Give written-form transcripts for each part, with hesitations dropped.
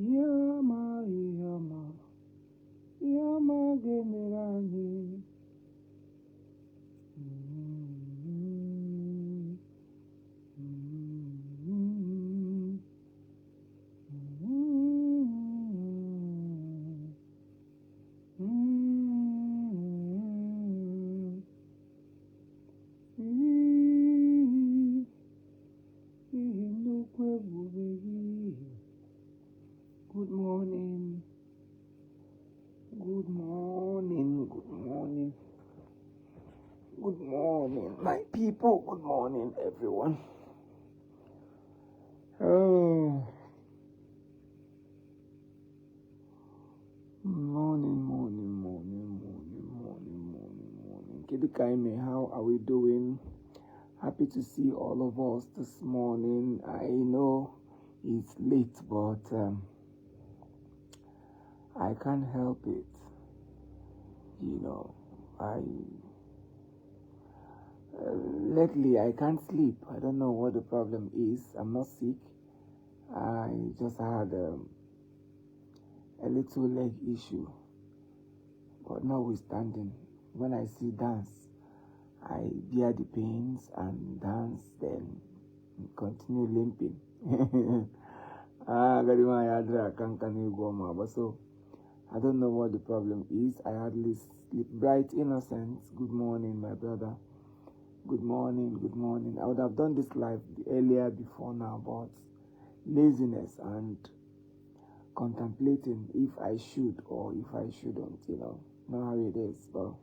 Yama, yama, yama, gemerani. Good morning, good morning, good morning, good morning, my people, good morning, everyone. Oh, morning. Kedikaime, how are we doing? Happy to see all of us this morning. I know it's late, but I can't help it. Lately I can't sleep. I don't know what the problem is. I'm not sick. I just had a little leg issue. But notwithstanding, when I see dance, I bear the pains and dance, then continue limping. So I don't know what the problem is. I hardly sleep. Bright innocence. Good morning, my brother. Good morning. I would have done this live earlier before now, but laziness and contemplating if I should or if I shouldn't, know how it is. But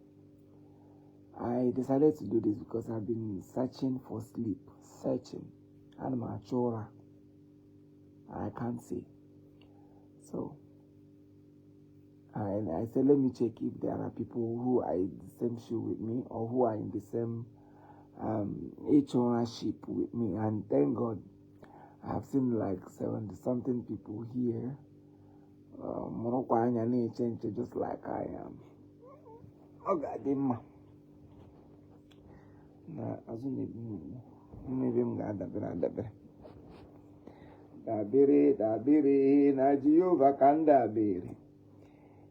I decided to do this because I've been searching for sleep. And I'm a chora. I can't see. So I said, let me check if there are people who are in the same shoe with me or who are in the same ownership with me. And thank God, I've seen like 70 something people here. Just like I am. Oh God, maybe I'm gonna dabere na Jehovah can dabere.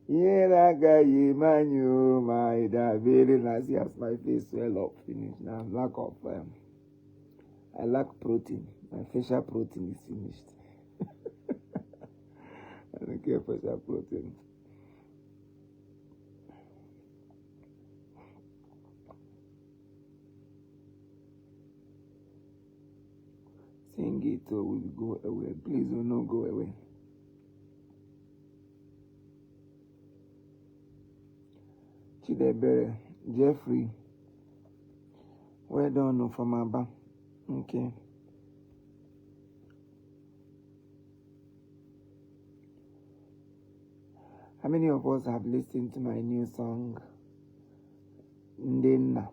Yera gayi manyu my dabere na see as my face swell up finish now. I lack protein. My facial protein is finished. I don't care for facial protein. Sing it or we'll go away. Please do not go away. Chidebere, Jeffrey, well done from Abba. Okay. How many of us have listened to my new song? Ndenna.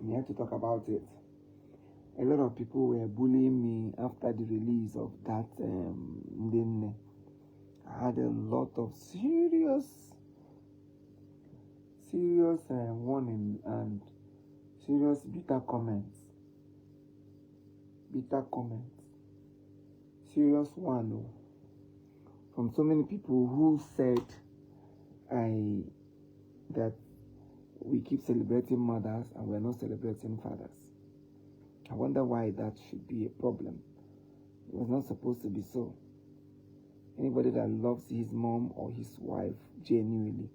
We have to talk about it. A lot of people were bullying me after the release of that Ndenne. I had a lot of serious warning and serious bitter comments. Serious one from so many people who said that we keep celebrating mothers and we're not celebrating fathers. I wonder why that should be a problem. It was not supposed to be so. Anybody that loves his mom or his wife genuinely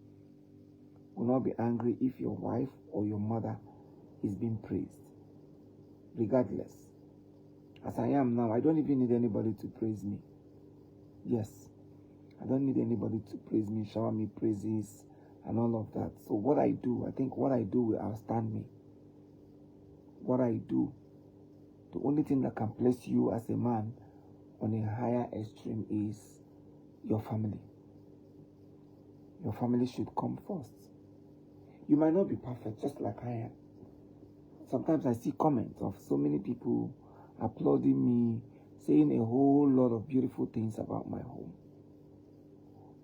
will not be angry if your wife or your mother is being praised. Regardless. As I am now, I don't even need anybody to praise me. Yes. I don't need anybody to praise me, shower me praises, and all of that. So what I do will outstand me. What I do, the only thing that can place you as a man on a higher extreme is your family. Your family should come first. You might not be perfect, just like I am. Sometimes I see comments of so many people applauding me, saying a whole lot of beautiful things about my home.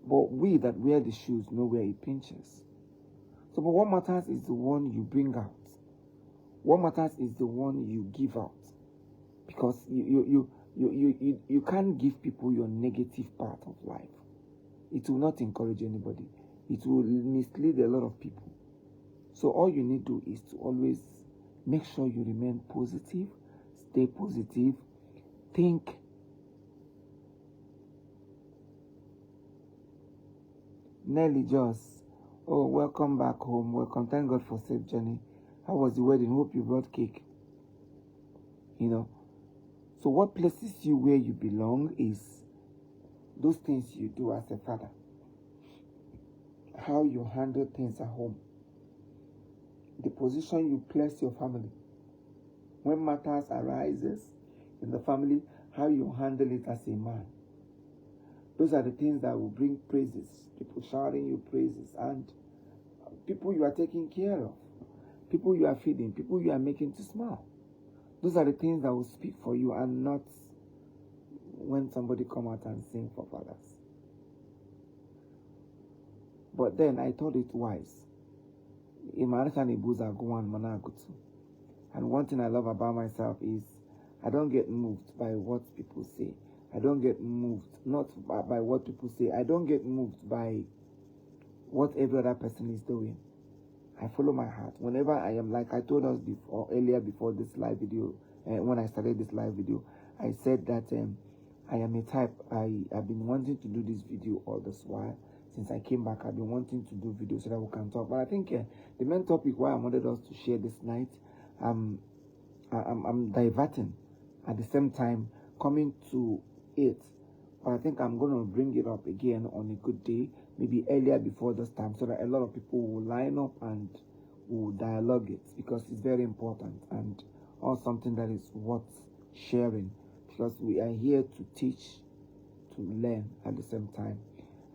But we that wear the shoes know where it pinches. So, but what matters is the one you bring out. What matters is the one you give out. Because You can't give people your negative part of life. It will not encourage anybody. It will mislead a lot of people. So all you need to do is to always make sure you remain positive, stay positive, think. Nelly Joss, oh, welcome back home. Welcome. Thank God for safe journey. How was the wedding? Hope you brought cake. You know. So what places you where you belong is those things you do as a father. How you handle things at home. The position you place your family. When matters arises in the family, how you handle it as a man. Those are the things that will bring praises. People shouting you praises, and people you are taking care of. People you are feeding. People you are making to smile. Those are the things that will speak for you, and not when somebody come out and sing for fathers. But then I thought it wise. In my understanding, and one thing I love about myself is I don't get moved by what people say. I don't get moved not by what people say. I don't get moved by what every other person is doing. I follow my heart. Whenever I am, like I told us earlier before this live video, when I started this live video, I said that I am a type. I've been wanting to do this video all this while. Since I came back, I've been wanting to do videos so that we can talk. But I think the main topic why I wanted us to share this night, I'm diverting at the same time coming to it. But I think I'm going to bring it up again on a good day, maybe earlier before this time, so that a lot of people will line up and will dialogue it, because it's very important and also something that is worth sharing, because we are here to teach, to learn at the same time.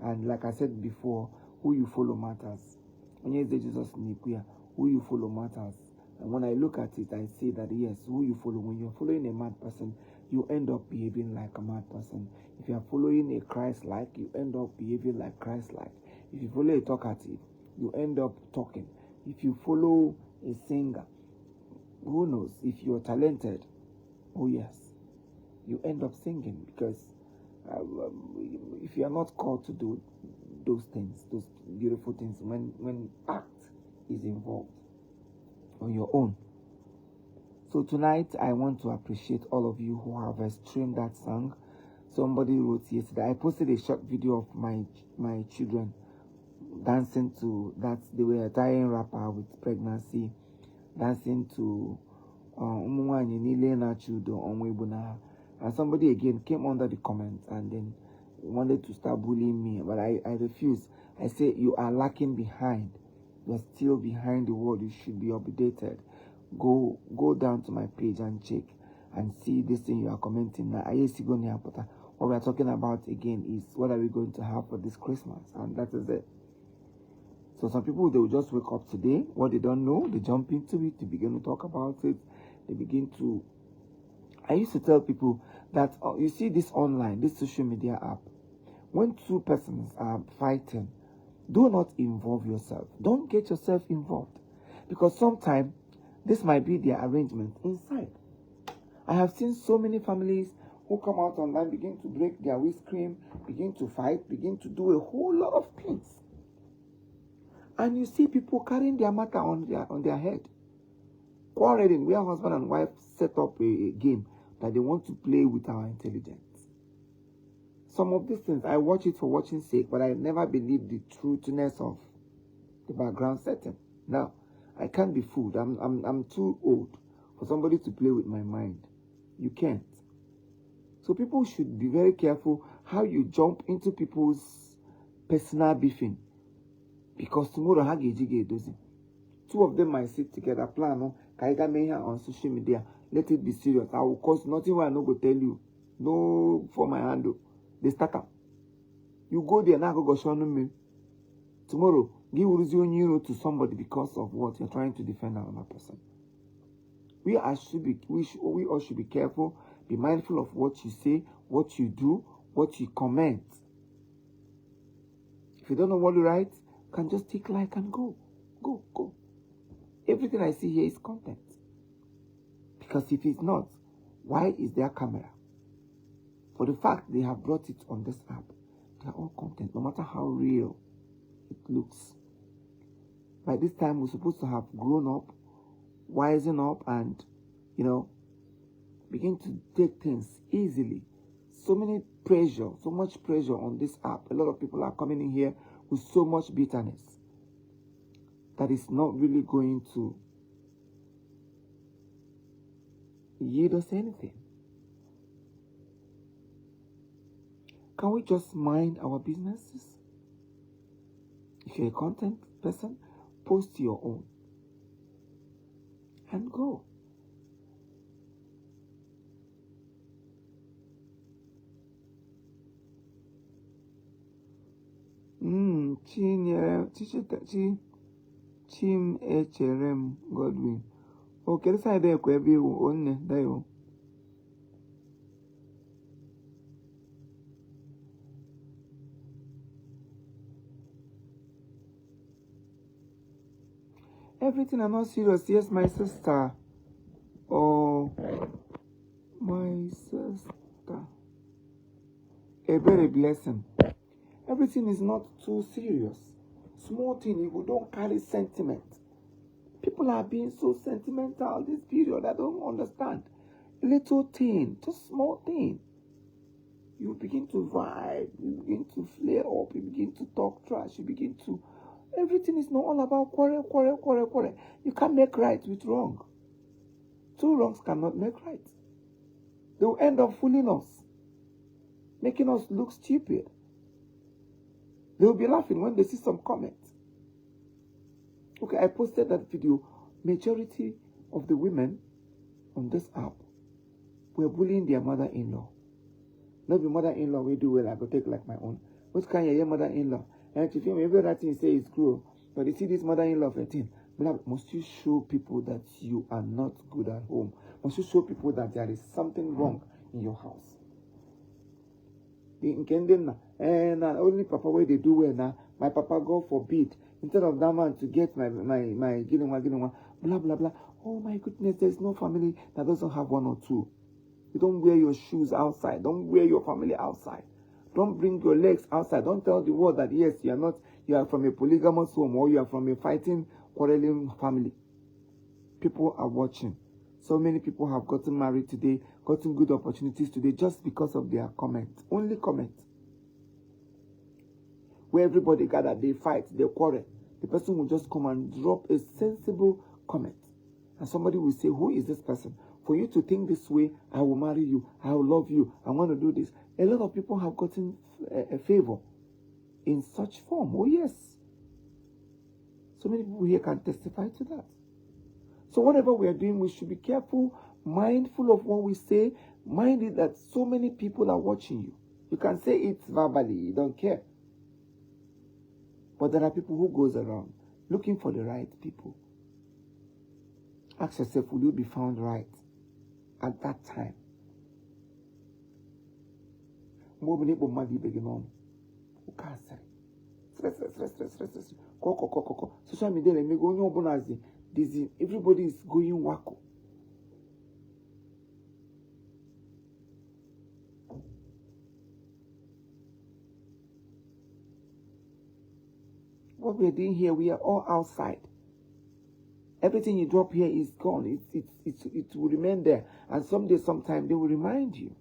And like I said before, who you follow matters. When you say Jesus Nikuya, who you follow matters. And when I look at it, I see that yes, who you follow. When you're following a mad person, you end up behaving like a mad person. If you are following a Christ-like, you end up behaving like Christ-like. If you follow a talkative, you end up talking. If you follow a singer, who knows? If you're talented, oh yes, you end up singing, because if you are not called to do those things, those beautiful things, when act is involved on your own. So tonight I want to appreciate all of you who have streamed that song. Somebody wrote yesterday, I posted a short video of my children dancing to that. They were a dying rapper with pregnancy, dancing to and somebody again came under the comments and then wanted to start bullying me, but I refused. I say, you are lacking behind. You're still behind the world. You should be updated. Go down to my page and check and see this thing you are commenting now. What we are talking about again is what are we going to have for this Christmas, and that is it. So some people, they will just wake up today. What they don't know, they jump into it, they begin to talk about it, they begin to. I used to tell people that you see this online, this social media app, when two persons are fighting, do not involve yourself. Don't get yourself involved, because sometimes this might be their arrangement inside. I have seen so many families who come out online, begin to break their whipped cream, begin to fight, begin to do a whole lot of things. And you see people carrying their matter on their head. Quarreling, where husband and wife set up a game that they want to play with our intelligence. Some of these things, I watch it for watching sake, but I never believe the truthiness of the background setting. Now, I can't be fooled. I'm too old for somebody to play with my mind. You can't. So people should be very careful how you jump into people's personal beefing, because tomorrow two of them might sit together, plan on social media. Let it be serious. I will cause nothing where I no go tell you. No for my handle. They start up. You go there now go show me. Tomorrow, give you to somebody because of what you're trying to defend another person. We all should be careful. Be mindful of what you say, what you do, what you comment. If you don't know what to write, you can just take like and go. Go. Everything I see here is content. Because if it's not, why is there camera? For the fact they have brought it on this app, they are all content, no matter how real it looks. By this time, we're supposed to have grown up, wisen up, and, begin to take things easily. So much pressure on this app. A lot of people are coming in here with so much bitterness that is not really going to yield us anything. Can we just mind our businesses? If you're a content person, post your own and go. Chim Echerem Godwin. Okay, this side there could be only there. Everything I'm not serious. Yes, my sister. Oh, my sister. A very blessing. Everything is not too serious. Small thing, you don't carry sentiment. People are being so sentimental this period. I don't understand. Little thing, just small thing. You begin to vibe. You begin to flare up. You begin to talk trash. You begin to... Everything is not all about quarrel. You can't make right with wrong. Two wrongs cannot make right. They will end up fooling us, making us look stupid. They will be laughing when they see some comments. Okay, I posted that video. Majority of the women on this app were bullying their mother-in-law. Not the mother-in-law we do well, I go take like my own. What kind of your mother-in-law? And if you every that thing say it's cruel, but you see this mother-in-law 13, must you show people that you are not good at home? Must you show people that there is something wrong in your house? And only papa where they do well now. My papa God forbid. Instead of that man to get my blah blah blah. Oh my goodness, there's no family that doesn't have one or two. You don't wear your shoes outside. Don't wear your family outside. Don't bring your legs outside. Don't tell the world that yes, you are from a polygamous home or you are from a fighting, quarreling family. People are watching. So many people have gotten married today, gotten good opportunities today just because of their comment. Only comment. Where everybody gather, they fight, they quarrel. The person will just come and drop a sensible comment. And somebody will say, who is this person? For you to think this way, I will marry you, I will love you, I want to do this. A lot of people have gotten a favor in such form. Oh yes. So many people here can testify to that. So whatever we are doing, we should be careful, mindful of what we say, minded that so many people are watching you. You can say it verbally, you don't care. But there are people who goes around looking for the right people. Ask yourself, will you be found right at that time? Social media, everybody is going wacko. What we are doing here, we are all outside. Everything you drop here is gone. It will remain there. And sometime, they will remind you.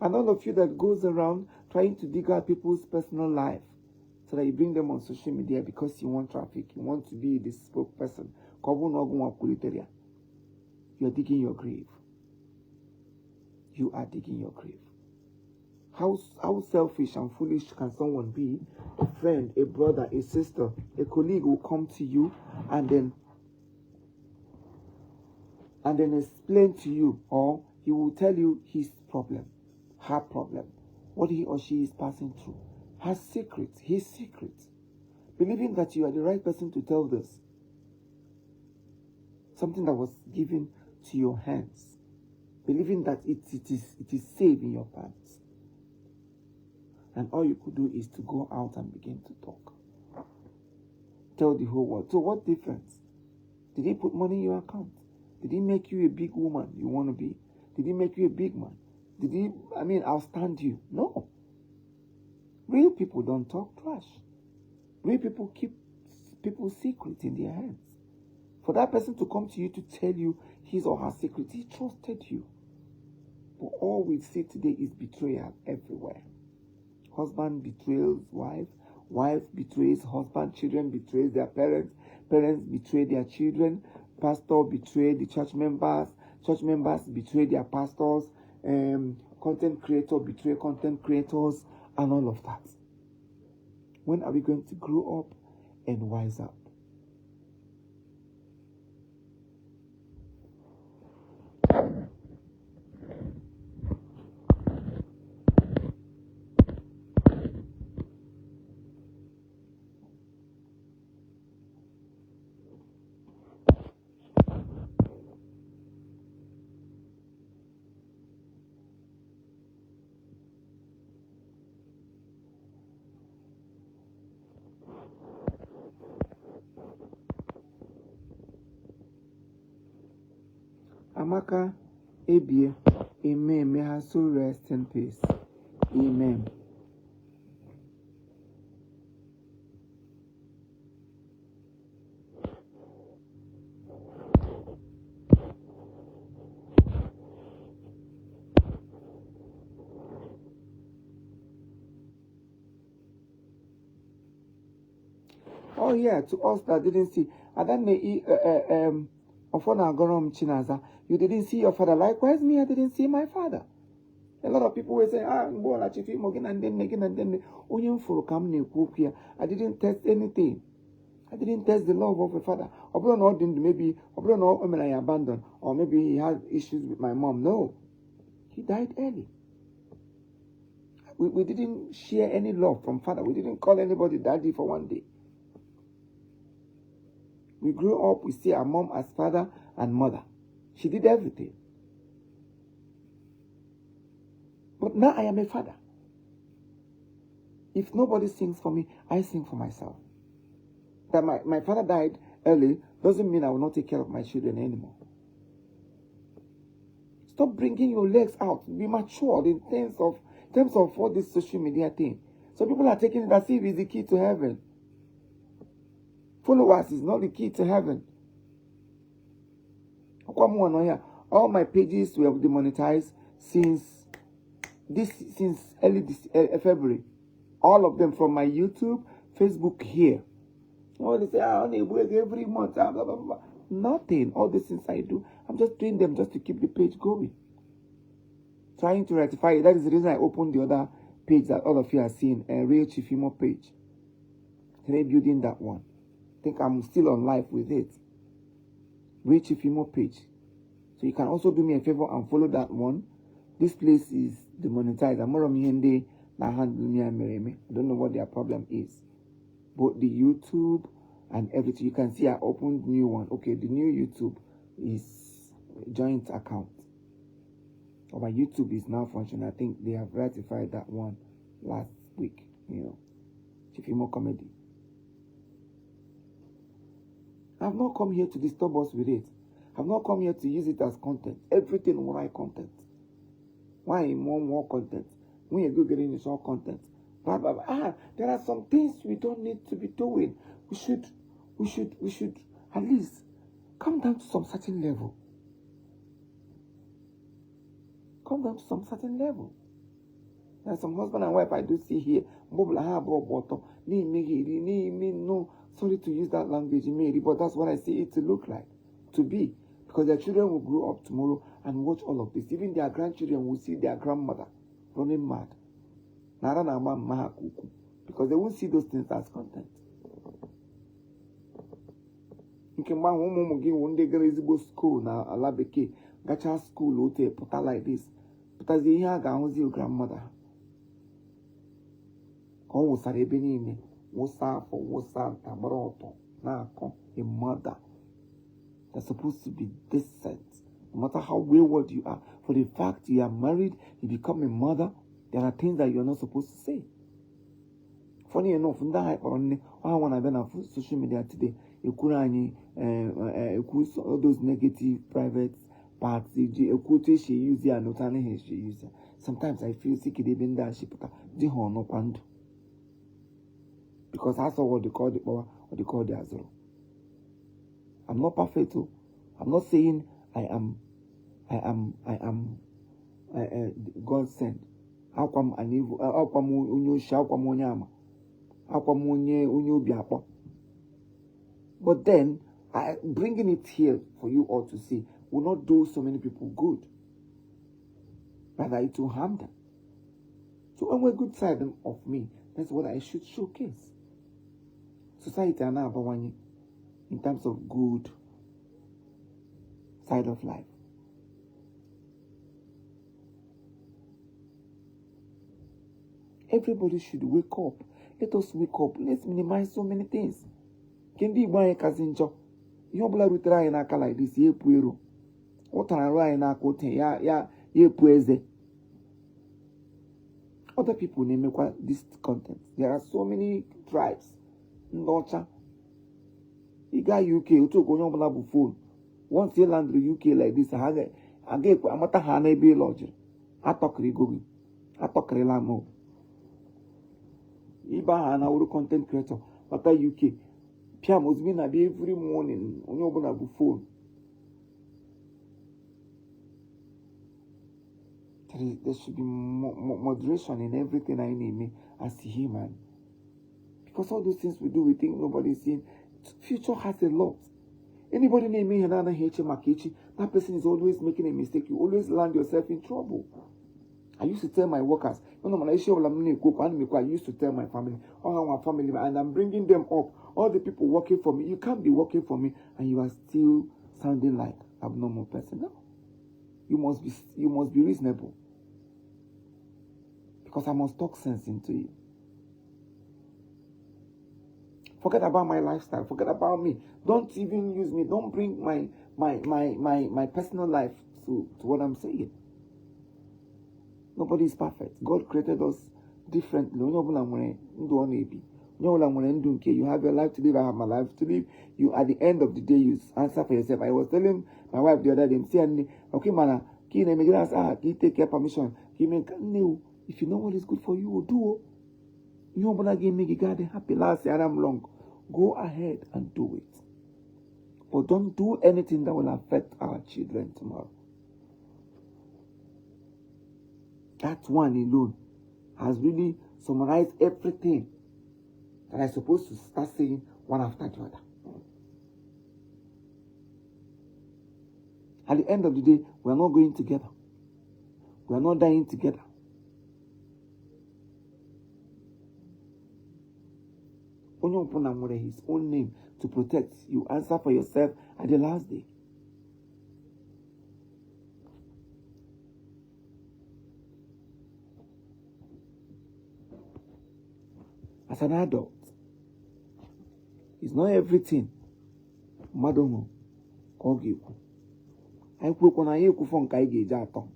And all of you that goes around trying to dig out people's personal life so that you bring them on social media because you want traffic, you want to be the spokesperson. You are digging your grave. You are digging your grave. How selfish and foolish can someone be? A friend, a brother, a sister, a colleague will come to you and then explain to you, or he will tell you his problem, her problem, what he or she is passing through, her secret, his secret, believing that you are the right person to tell this, something that was given to your hands, believing that it is safe in your pants. And all you could do is to go out and begin to talk. Tell the whole world. So what difference? Did he put money in your account? Did he make you a big woman you want to be? Did he make you a big man? Did he, outstand you? No. Real people don't talk trash. Real people keep people's secrets in their hands. For that person to come to you to tell you his or her secret, he trusted you. But all we see today is betrayal everywhere. Husband betrays wife, wife betrays husband, children betrays their parents, parents betray their children, pastor betray the church members betray their pastors, content creator betray content creators, and all of that. When are we going to grow up and wise up? Amaka Ebie, amen. May her soul rest in peace. Amen. Oh yeah, to us that didn't see. You didn't see your father. Likewise, me, I didn't see my father. A lot of people will say, Chief Imo again and then. I didn't test anything. I didn't test the love of a father. Maybe I abandoned, or maybe he had issues with my mom. No, he died early. We didn't share any love from father. We didn't call anybody daddy for one day. We grew up, we see our mom as father and mother. She did everything. But now I am a father. If nobody sings for me, I sing for myself. That my father died early doesn't mean I will not take care of my children anymore. Stop bringing your legs out. Be mature in terms of all this social media thing. So people are taking it as if it's the key to heaven. Followers is not the key to heaven. All my pages were demonetized since early February. All of them, from my YouTube, Facebook here. Oh, they say, I only work every month. Blah, blah, blah. Nothing. All these things I do, I'm just doing them just to keep the page going. Trying to rectify it. That is the reason I opened the other page that all of you are seeing, a real Chief Imo page. Today, building that one. I think I'm still on live with it. Real Chief Imo page. So you can also do me a favor and follow that one. This place is demonetized. I don't know what their problem is. But the YouTube and everything, you can see I opened new one. Okay, the new YouTube is a joint account. Or my YouTube is now functioning. I think they have ratified that one last week. Chief Imo Comedy. I've not come here to disturb us with it. I've not come here to use it as content. Everything will write content. Why more content? When you go getting this all content. Blah, blah, blah. There are some things we don't need to be doing. We should at least come down to some certain level. Come down to some certain level. There's some husband and wife I do see here. No, sorry to use that language, but that's what I see it to look like, to be. Because their children will grow up tomorrow and watch all of this. Even their grandchildren will see their grandmother running mad. Because they won't see those things as content. You can buy one day go to school now, Alabeke, gacha school, put like this. But as you hear, your grandmother. Oh, sorry, Benini, what's up for what's up, Tabaroto, now a mother. They're supposed to be decent. No matter how wayward you are, for the fact you are married, you become a mother, there are things that you're not supposed to say. Funny enough, I want to be on social media today. You could all those negative private But the quote she use and not only she use. Sometimes I feel sick even that she put the horn no quando. Because I saw what they call the power or they call the azure. I'm not perfect too. I'm not saying I am God sent. How come an evil? How come unyo shall come onyama? How come unyo biapo? But then I bringing it here for you all to see will not do so many people good. Rather, it will harm them. So on the good side of me, that's what I should showcase. Society and now in terms of good side of life. Everybody should wake up. Let us wake up. Let's minimize so many things. Kendi Igbo kazinjo. You obla rutra in aka like this. Ye puero. What are right in aka oten? Ye pueze. Other people name this content. There are so many tribes. Ndocha. You got UK. You took on your phone. Once you land the UK like this, I get amata hana be lodge. I talk rigogi. I talk relamo. Iba and our content creator, but UK. Pia must be every morning on your phone. There should be moderation in everything I name as a human. Because all those things we do, we think nobody's seeing. Future has a lot. Anybody name me another H.M. Makichi, that person is always making a mistake. You always land yourself in trouble. I used to tell my workers, I used to tell my family, and I'm bringing them up. All the people working for me, you can't be working for me, and you are still sounding like abnormal person. No, you must be reasonable, because I must talk sense into you. Forget about my lifestyle. Forget about me. Don't even use me. Don't bring my personal life to what I'm saying. Nobody is perfect. God created us differently. You have your life to live. I have my life to live. You, at the end of the day, you answer for yourself. I was telling my wife the other day, okay, man, take care permission. If you know what is good for you, do. You want to make a garden happy last year I'm long. Go ahead and do it. But don't do anything that will affect our children tomorrow. That one alone has really summarized everything that I'm supposed to start saying one after the other. At the end of the day, we are not going together. We are not dying together. Only his own name to protect you. Answer for yourself at the last day. As an adult, it's not everything. Madam, I cook on a yoke phone kaigi jato.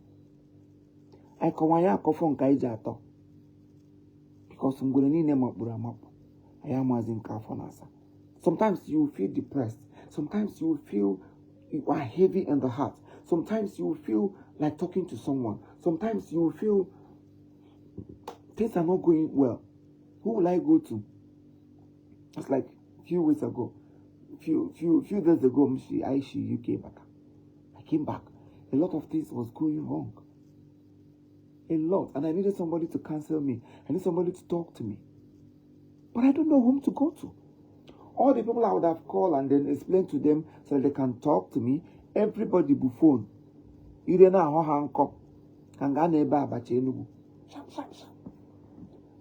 I kawaya kofon kai jato. Because I'm going to need them up. I am as in Kafanasa. Sometimes you feel depressed. Sometimes you feel you are heavy in the heart. Sometimes you feel like talking to someone. Sometimes you feel things are not going well. Who will I go to? It's like a few weeks ago, few days ago, you came back. I came back. A lot of things was going wrong. A lot. And I needed somebody to counsel me. I need somebody to talk to me. But I don't know whom to go to. All the people I would have called and then explained to them so that they can talk to me, everybody buffon. You don't know how Hancock can go neighbor about Chenubu.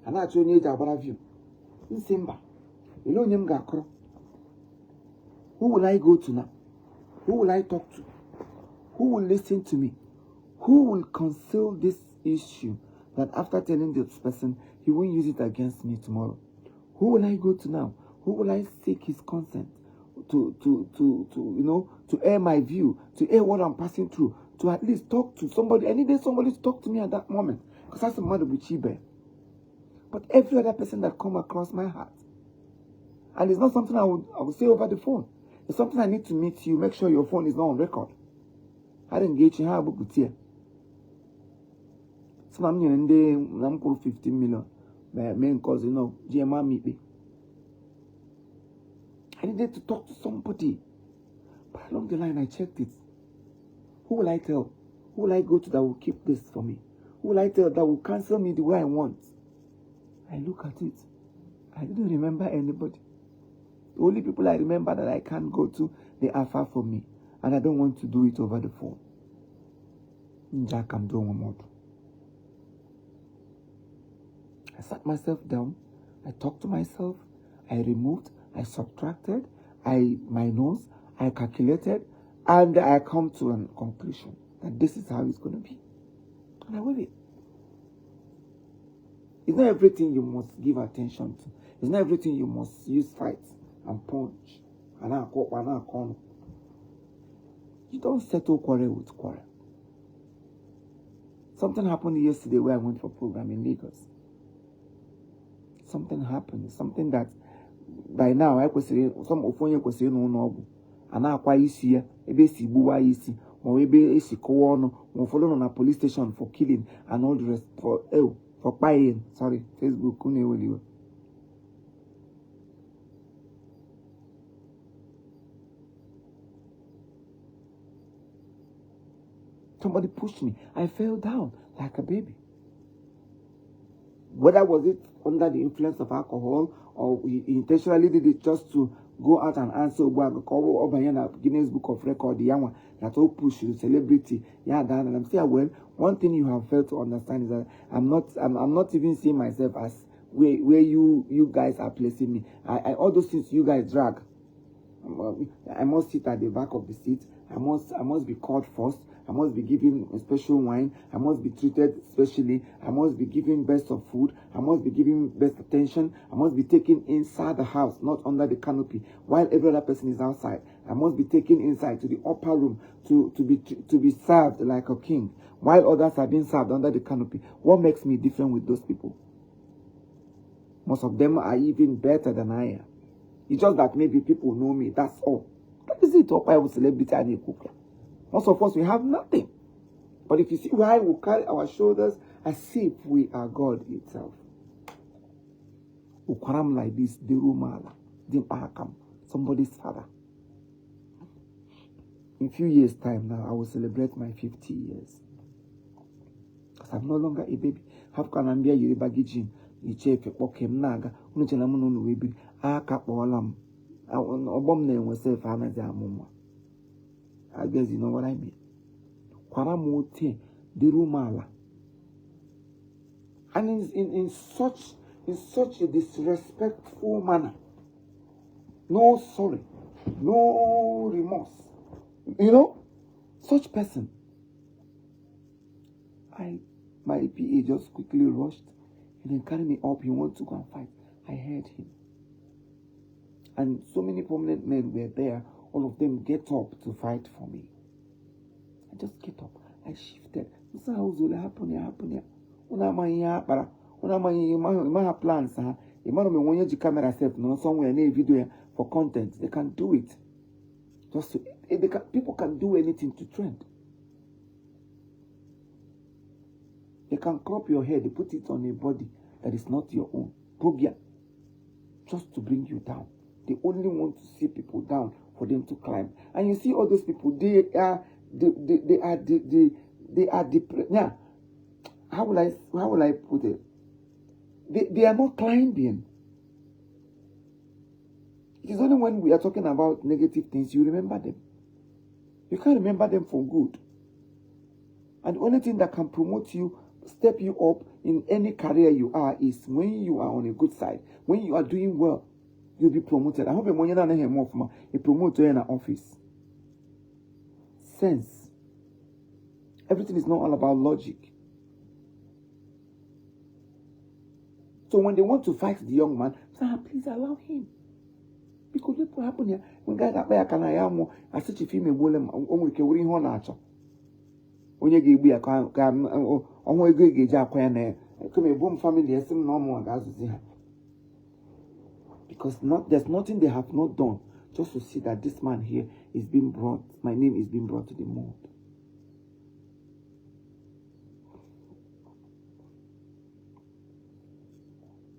And I told you about you. In Simba. You know him Gakro. Who will I go to now? Who will I talk to? Who will listen to me? Who will conceal this issue that after telling this person, he won't use it against me tomorrow? Who will I go to now? Who will I seek his consent to air my view, to air what I'm passing through, to at least talk to somebody? I needed somebody to talk to me at that moment, because that's a mother with Chibe. But every other person that come across my heart, and it's not something I would say over the phone. It's something I need to meet you, make sure your phone is not on record. had engaged in her book here. So I'm in the number 15 million. My main cause, GMA meet me. I needed to talk to somebody. But along the line, I checked it. Who will I tell? Who will I go to that will keep this for me? Who will I tell that will cancel me the way I want? I look at it. I didn't remember anybody. The only people I remember that I can't go to, they are far from me. And I don't want to do it over the phone. Jack, I'm doing one more. I sat myself down. I talked to myself. I removed. I subtracted. My nose. I calculated. And I come to a conclusion that this is how it's going to be. And I went it. It's not everything you must give attention to. It's not everything you must use fight and punch. You don't settle quarrel with quarrel. Something happened yesterday where I went for a program in Lagos. Something happened. Something that by now I could say some of you could say no. And now quite easy. Ebe si buwa easy. Or ebe esi kowono. Or follow on a police station for killing and all the rest for buying. Sorry, Facebook. Somebody pushed me. I fell down like a baby. Whether was it under the influence of alcohol or we intentionally did it just to go out and answer Guinness Book of Record, the young one that all push you celebrity. Yeah, Dan, and I'm saying, well, one thing you have failed to understand is that I'm not even seeing myself as where you guys are placing me. I all those things you guys drag. I must sit at the back of the seat. I must be called first. I must be given a special wine. I must be treated specially. I must be given best of food. I must be given best attention. I must be taken inside the house, not under the canopy, while every other person is outside. I must be taken inside to the upper room to be served like a king, while others are being served under the canopy. What makes me different with those people? Most of them are even better than I am. It's just that maybe people know me. That's all. That is it. I was celebrity and a cooker. Most of us, we have nothing. But if you see why we carry our shoulders as if we are God itself. Ukwaram like this, the Rumala, the Ahakam, somebody's father. In a few years' time now, I will celebrate my 50 years. Because I'm no longer a baby. Have Kanambia Yuriba Gijin, Ichefe, Okem Naga, Unuchelamun Webi, Akap Olam. Obom name was self Hanazamuma. I guess you know what I mean. Kwaramote the Rumala. And in such a disrespectful manner. No sorry. No remorse. You know? Such person. My PA just quickly rushed and then carried me up. He wanted to go and fight. I heard him. And so many prominent men were there. All of them get up to fight for me. I just get up. I shifted. This is how it will happen here. Una plans. When you camera self, no somewhere near video for content, they can do it. People can do anything to trend. They can crop your hair. They put it on a body that is not your own. Program. Just to bring you down. They only want to see people down for them to climb. And you see all those people, they are depressed. Now, how will I put it? They are not climbing. It is only when we are talking about negative things you remember them. You can't remember them for good. And the only thing that can promote you, step you up in any career you are, is when you are on a good side. When you are doing well, you'll be promoted. I hope you're not a promoter in an office. Sense. Everything is not all about logic. So when they want to fight the young man, please allow him. Because what happen here? When guys are back and I am as such a female wolem, almost carrying her nature. When you give me a car, on my good Japan, come a boom family, as some normal guys. Because there's nothing they have not done just to see that this man here is being brought, my name is being brought to the mold.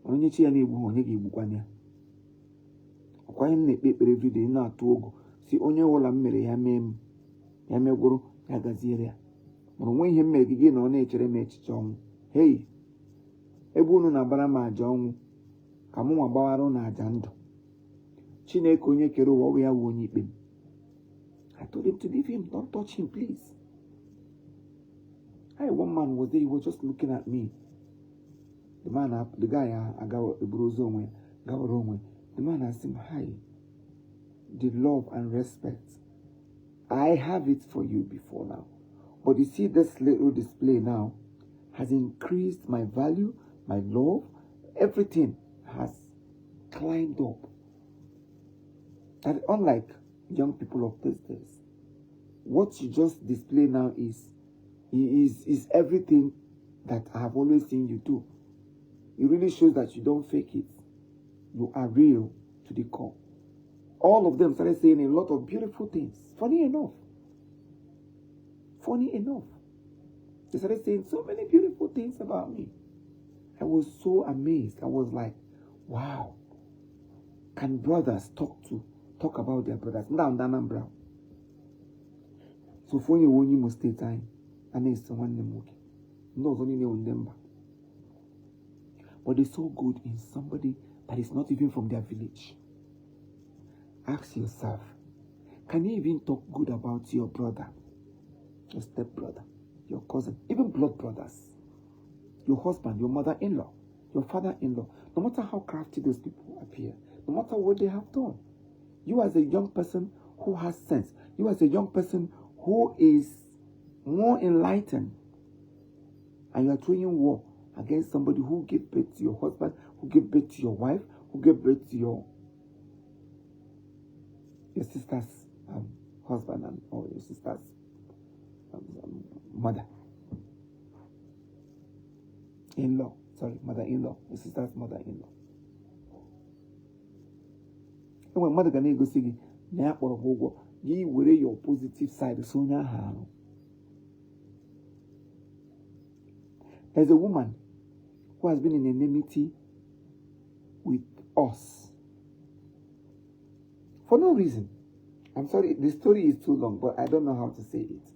onye chi ya na-egbu onye ga-egbukwana ya. Ọkwa ihe na-ekpe ekpere everyday na-atụ ogu si onye ọbụla m mere ya mee m ya megwụrụ ya gaziere ya. Mana onwe ihe m mere gị na ọ na-echere m echiche ọnwụ. Hei, ebe unu na-agbara m àjà ọnwụ ka mụ nwa gbawara unu àjà ndụ. Chineke onye kere ụwa ọ ya wụ onye ikpe m. I told him to leave him, don't touch him, please. One man was there, he was just looking at me. The guy, the man asked him, hi, the love and respect, I have it for you before now. But you see, this little display now has increased my value, my love, everything has climbed up. And unlike young people of these days, what you just display now is everything that I have always seen you do. It really shows that you don't fake it. You are real to the core. All of them started saying a lot of beautiful things. Funny enough. They started saying so many beautiful things about me. I was so amazed. I was like, wow. Can brothers talk about their brothers? Brown. So for you when you must stay time, and it's someone them okay. No, only them. But they're so good in somebody that is not even from their village. Ask yourself, can you even talk good about your brother, your stepbrother, your cousin, even blood brothers, your husband, your mother-in-law, your father-in-law? No matter how crafty those people appear, no matter what they have done, you as a young person who has sense, you as a young person who is more enlightened, and you are throwing war against somebody who gave birth to your husband, who gave birth to your wife, who gave birth to your sister's husband or your sister's mother-in-law. Mother-in-law, your sister's mother-in-law. And when mother can go see you, you wear your positive side. So now, there's a woman who has been in enmity with us for no reason. I'm sorry, the story is too long, but I don't know how to say it.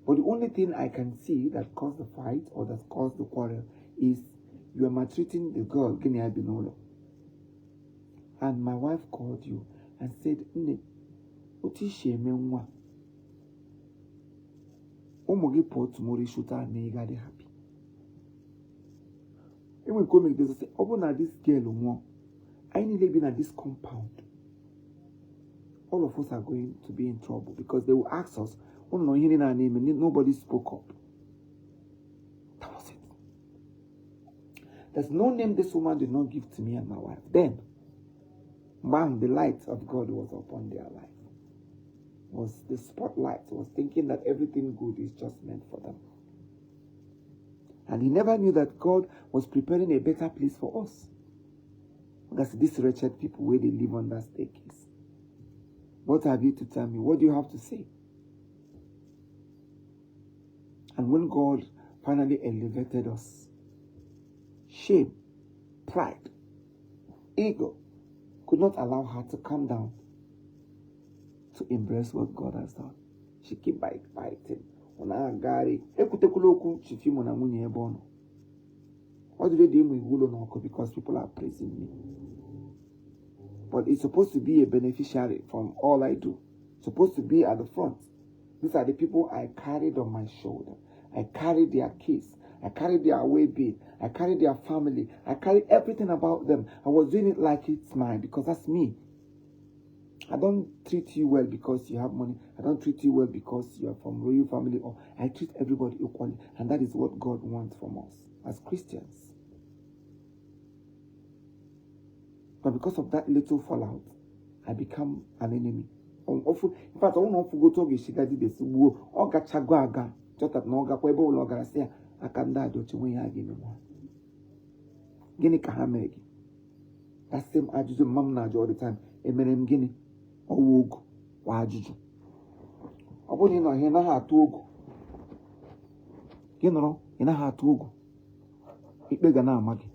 But the only thing I can see that caused the fight or that caused the quarrel is you are maltreating the girl, Guinea Binolo. And my wife called you and said, "Ne, uti sheme nwa. Omogi pot mori shuta me gade happy." And when come this say, "Open this girl I need to be in this compound." All of us are going to be in trouble because they will ask us, "Oh no, hearing our name," and nobody spoke up. That was it. There's no name this woman did not give to me and my wife. Then, bang, the light of God was upon their life. Was the spotlight, was thinking that everything good is just meant for them. And he never knew that God was preparing a better place for us. That's these wretched people where they live on that staircase. What have you to tell me? What do you have to say? And when God finally elevated us, shame, pride, ego could not allow her to come down to embrace what God has done. She kept fighting. Chief Imo. What do they do with because people are praising me? But it's supposed to be a beneficiary from all I do. It's supposed to be at the front. These are the people I carried on my shoulder. I carried their kids. I carried their well-being. I carried their family. I carried everything about them. I was doing it like it's mine because that's me. I don't treat you well because you have money. I don't treat you well because you are from royal family. Or I treat everybody equally. And that is what God wants from us as Christians. But because of that little fallout, I become an enemy. In fact, I won't go to Gishigadi this war or Gachaguaga, just at Noga Pueblo or Garcia. I can die to Chiwaya Guinea. Guinea Kahamegi. That same Ajuju Mamnaj all the time. Emenem Guinea. Or Woog. Wajuju. I want you know, he na ha togo. You know, in a ha togo. It bega na Maggi.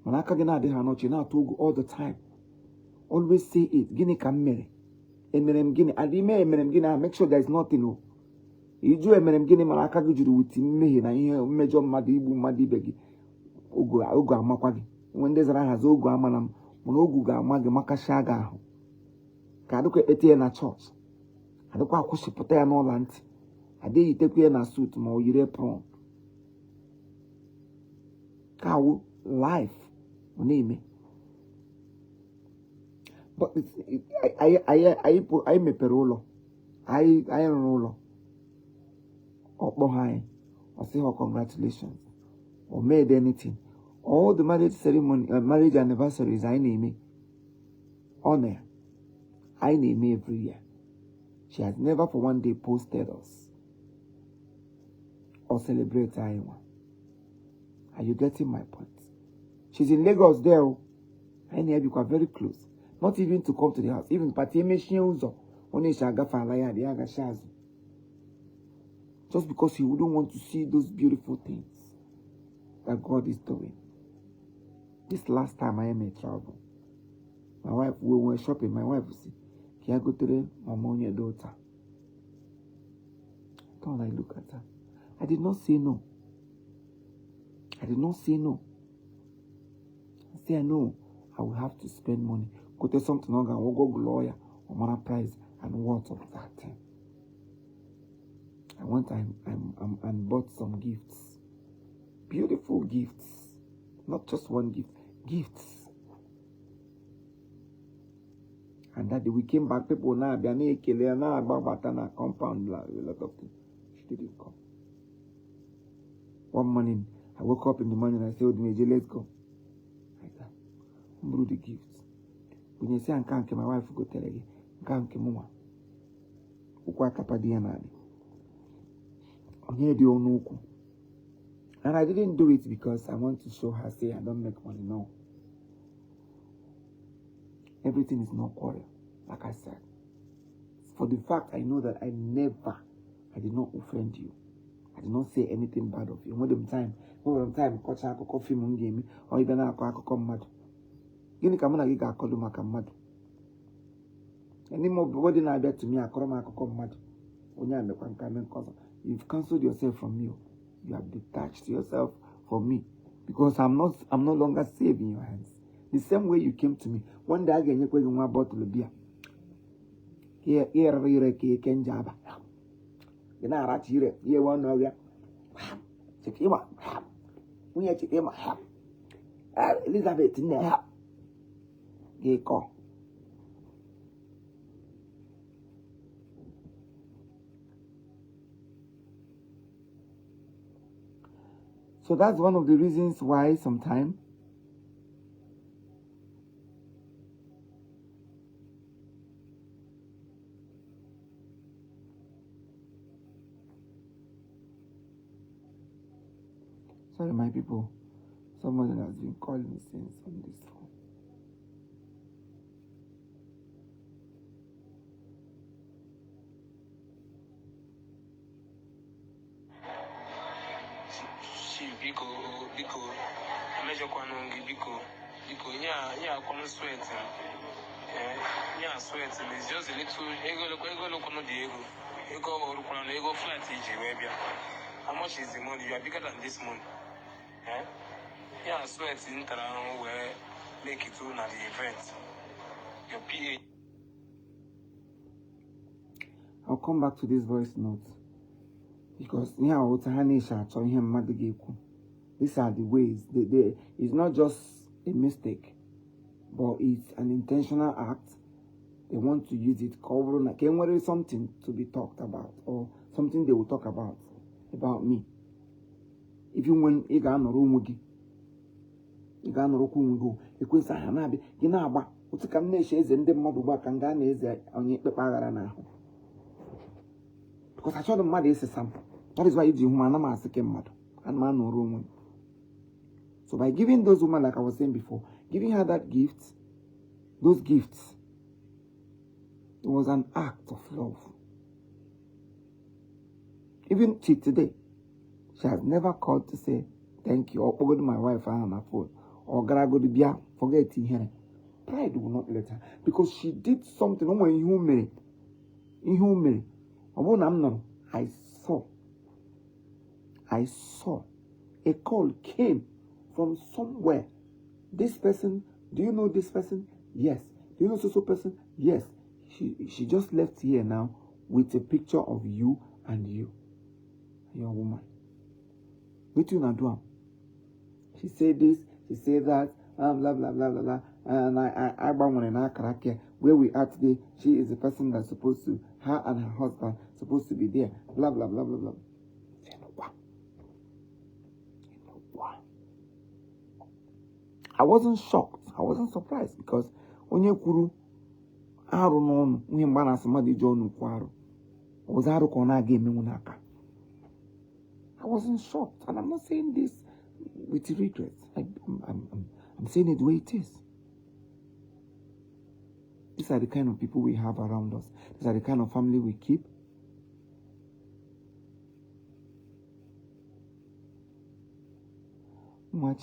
Manaka gina de hanochi na togo all the time. Always say it. Gini kamere. Emerem gini. Adime emerem gini. Make sure there is nothing. No. Iju emerem gini manaka gijuru with mehi na ihe mmejọ mmadụ igbu mmadụ ibe gị. Ogu amakwa gị. When there's a has ogu amanam. When ogu ga amagi makashaga ahụ. Ka adịkwa etie na church. Adịkwa akwụsịpụta ya n'ụlọ ntị. Adịghị itekwa ya na suit ma o yiri apron. Kawu life. Oneme. But I mepere ụlọ. I rụrụ ụlọ. Ọkpọ ha or say her congratulations or made anything. All the marriage ceremony, marriage anniversaries, I name it. Honor. I name it every year. She has never for one day posted us or celebrated anyone. Are you getting my point? She's in Lagos there. I know you are very close. Not even to come to the house. Even just because he wouldn't want to see those beautiful things that God is doing. This last time I am in travel, my wife, we were shopping, my wife would say, can I go to the mama and your daughter? Don't I look at her? I did not say no. I did not say no. I say I know I will have to spend money. Go to something on and we'll go lawyer or money price and what of that thing. I went and bought some gifts. Beautiful gifts. Not just one gift. Gifts. And that day we came back, people now, they are now about Batana compound, a lot of things. She didn't come. One morning, I woke up in the morning and I said, Major, let's go. Like that. Brew the gifts. When you say, I can't, my wife will go tell you, I can't, mama. And I didn't do it because I want to show her, say, I don't make money. No. Everything is not quarrel, like I said. For the fact I know that I did not offend you. I did not say anything bad of you. When the time, coach coffee mungame, or even a come mad. Gini kamana giga kodu makamad. Any more body na bet to me, I call my mad. You've cancelled yourself from me. You have detached yourself from me because I'm no longer safe in your hands. The same way you came to me. One day again, you're going to bottle of beer. Here, can jaba. You're not right here. You want to know. Check him out. We check him out. Elizabeth in there. Gay call. So that's one of the reasons why sometimes sorry my people, someone has been calling me since on this phone. Biko, measure kwanongi biko, yeah, common sweat. Yeah, sweat is just a little ego look on the ego or ego flat EG. How much is the money? You are bigger than this money. Yeah, sweat in town where make it to the event. Your PA. I'll come back to this voice note. Because these are the ways. It's not just a mistake, but it's an intentional act. They want to use it covering something to be talked about or something they will talk about me. Even when you got no room, you got no room, you could say, Hanabi, you know, but what's a combination and the mother back and Ghana is on your paper now. Because I saw the mother is a sample. That is why you do human as a mother and man no room. So by giving those women, like I was saying before, giving her that gift, those gifts, it was an act of love. Even today, she has never called to say thank you or called my wife on her phone or Garagodi forget here. Pride will not let her because she did something. Oh, in human, I saw a call came from somewhere. This person, do you know this person? Yes. Do you know so person? Yes. She just left here now with a picture of you and you, your woman. What you not do? She said this, she said that, blah blah blah blah blah. And I want an crack here. Where we are today, she is the person that's supposed to, her and her husband supposed to be there. Blah blah blah blah blah. I wasn't shocked. I wasn't surprised because onye kwuru arụ n'ọnụ ihe mgba na mmadụ iji ọnụ kwu arụ ọzọ arụ ka ọ na-aga emenwu n'aka. I wasn't shocked, and I'm not saying this with regret. I'm saying it the way it is. These are the kind of people we have around us. These are the kind of family we keep.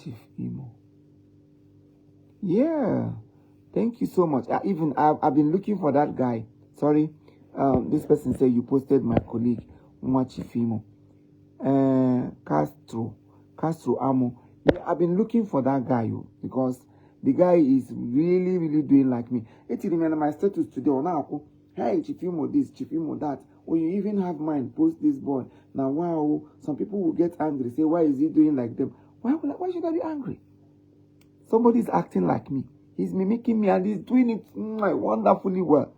Chief Imo. Yeah, thank you so much. I've been looking for that guy. Sorry, this person said you posted my colleague Chief Imo. Castro Amo. Yeah, I've been looking for that guy because the guy is really doing like me. It's remember my status today on now. Hey, Chief Imo this, Chief Imo that. Or you even have mind post this boy. Now wow, some people will get angry. Say why is he doing like them? Why should I be angry? Somebody's acting like me. He's mimicking me and he's doing it wonderfully well.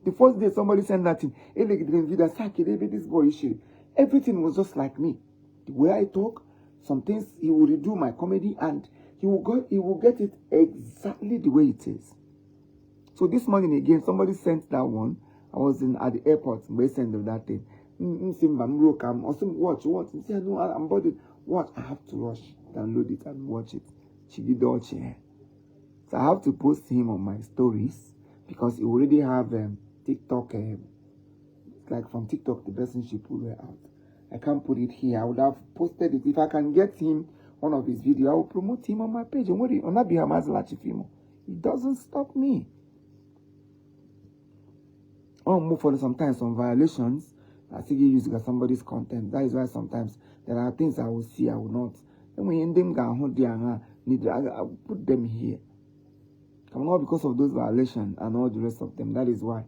The first day somebody sent that in, this boy issue. Everything was just like me. The way I talk, some things he will redo my comedy and he will get it exactly the way it is. So this morning again, somebody sent that one. I was at the airport, they sent that thing. Watch. No, I'm bothered. What? I have to rush, download it and watch it. So I have to post him on my stories because he already have TikTok. Like from TikTok, the person she pulled her out. I can't put it here. I would have posted it. If I can get him one of his videos, I will promote him on my page. And what do you on that be Chief Imo? It doesn't stop me. Move for sometimes some violations. I still get using somebody's content. That is why sometimes there are things I will see, I will not. And when them I put them here. Come on, because of those violations and all the rest of them. That is why.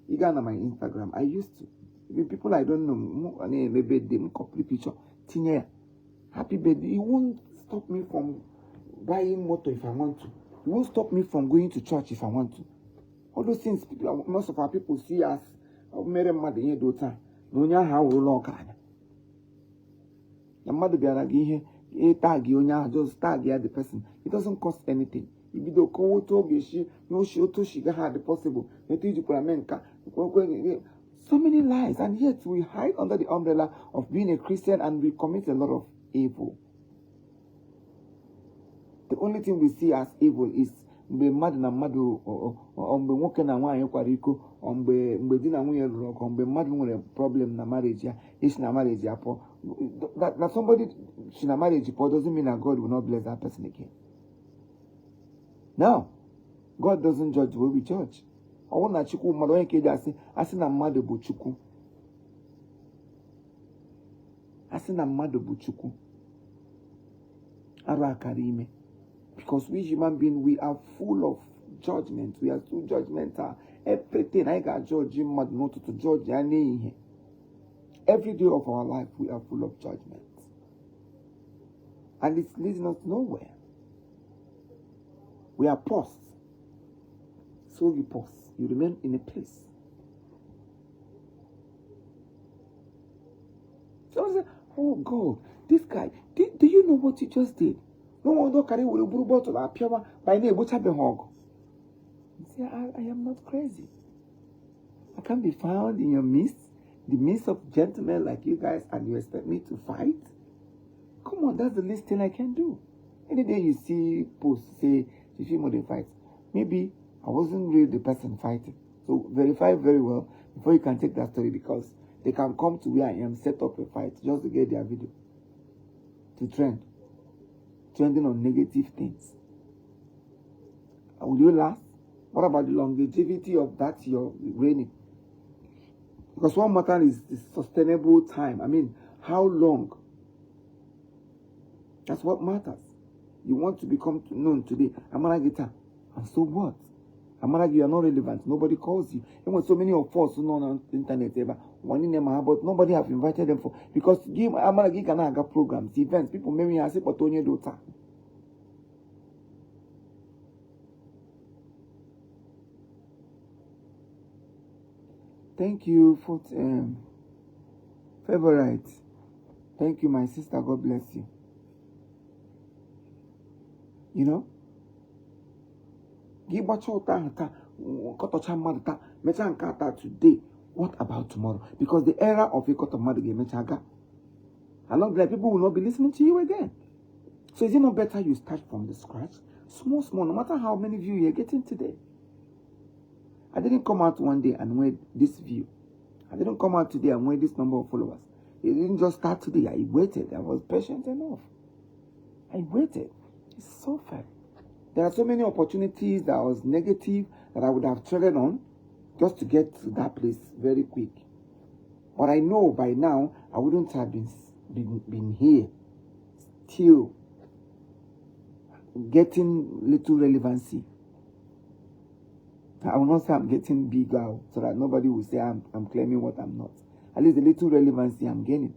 Even on my Instagram, I used to. Even people I don't know, maybe them copy picture. Happy birthday. It won't stop me from buying motor if I want to. It won't stop me from going to church if I want to. All those things, most of our people see us. The mother be here, tag you just tag the person. It doesn't cost anything. If you don't go to she no show to she had the possible. So many lies, and yet we hide under the umbrella of being a Christian and we commit a lot of evil. The only thing we see as evil is mgbe mmadụ na mmadụ mgbe nwoke na nwaanyị kwara iko mgbe di na nwunye lụrụ ọgụ mgbe mmadụ nwere problem na marriage ya isi na marriage ya pụọ that somebody si na marriage pụọ doesn't mean that God will not bless that person again. No, God doesn't judge the way we judge. Ọ na Chukwu mmadụ onye ka eji asị na mmadụ bụ Chukwu. Asị na mmadụ bụ Chukwu. Arụ akara ime. Because we human beings, we are full of judgment. We are too judgmental. Everything I got judge him not to judge any. Every day of our life, we are full of judgment. And it's leading us nowhere. We are paused. So you pause. You remain in a place. So I said, oh God, this guy, do you know what he just did? No one don't carry with a blue bottle or pure by name, which have been hog. Say, I am not crazy. I can't be found in your midst, the midst of gentlemen like you guys, and you expect me to fight? Come on, that's the least thing I can do. Any day you see posts say, Chief Imo they fight, maybe I wasn't really the person fighting. So verify very well before you can take that story, because they can come to where I am, set up a fight just to get their video to trend. Trending on negative things. Will you last? What about the longevity of that your reigning? Because what matters is the sustainable time. I mean, how long? That's what matters. You want to become known today. Amaragita. And so what? Amaragi, you are not relevant. Nobody calls you. There were so many of us who know on the internet ever. One in them, but nobody have invited them for. Because Amaragi can have programs, events. People maybe have said, but Tony Dota. Thank you for favorite. Thank you, my sister. God bless you. You know? Today. What about tomorrow? Because the era of a cut of mad game, along the people will not be listening to you again. So is it not better you start from the scratch? Small, no matter how many views you're getting today. I didn't come out one day and weigh this view. I didn't come out today and weigh this number of followers. It didn't just start today. I waited. I was patient enough. I waited. It's so fair. There are so many opportunities that was negative that I would have treaded on just to get to that place very quick. But I know by now I wouldn't have been here still getting little relevancy. I will not say I'm getting bigger so that nobody will say I'm claiming what I'm not. At least the little relevancy I'm gaining.